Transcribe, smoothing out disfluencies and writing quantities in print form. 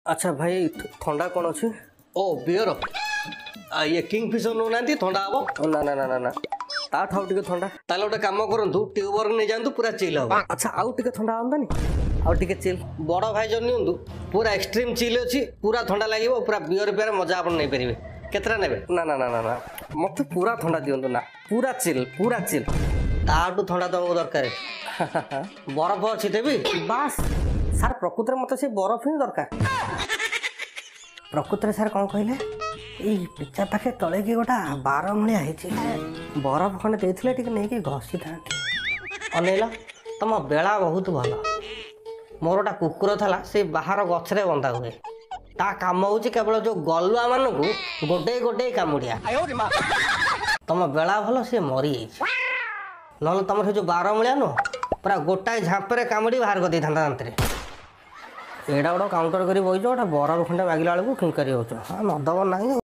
अच्छा भाई थंडा कौन अच्छे? ओ बियर ये किंग फिशर नौना थंडा हम ना ना ना ना ना ता ठाऊ टिके थंडा। ताले गोटे कम करूँ ट्यूबर नहीं जातु पूरा चिल हम। अच्छा आउ टिके थंडा आंदानी आउ टिके चिल। बड़ भाई जो नियंतु पूरा एक्सट्रीम चिल अच्छी पूरा थंडा लगे पूरा बियर पियर मजा आप नहीं पारे केतरा नेबे? ना ना ना ना ना मत पूरा थंडा दियंतु ना पूरा चिल पूरा चिल। ताठू थंडा तुमको दरकार बरफ अच्छी देवी बास सार प्रकृत में मत से बरफ ही दरकार। प्रकृत सार कौन कहले पिचा पाखे तले कि गोटा 12 भाया है बरफ खंडे देते टे नहीं घसी था अनेला तुम बेला बहुत भल। मोर गोटा कुकुर था से बाहर गछरे बंधा हुए ता काम हूँ केवल जो गलुआ मान को गोटे गोटे कामुड़िया। तुम बेला भल सी मरी ना तुम से जो 12 मूलिया नुह पूरा गोटाए झांपरे कामुड़ी बाहर कर था दांतरे। एडा गोटे काउंटर कर बही गोटे बरफ खंडे मागिला बेलू किंकारी हो नदब ना।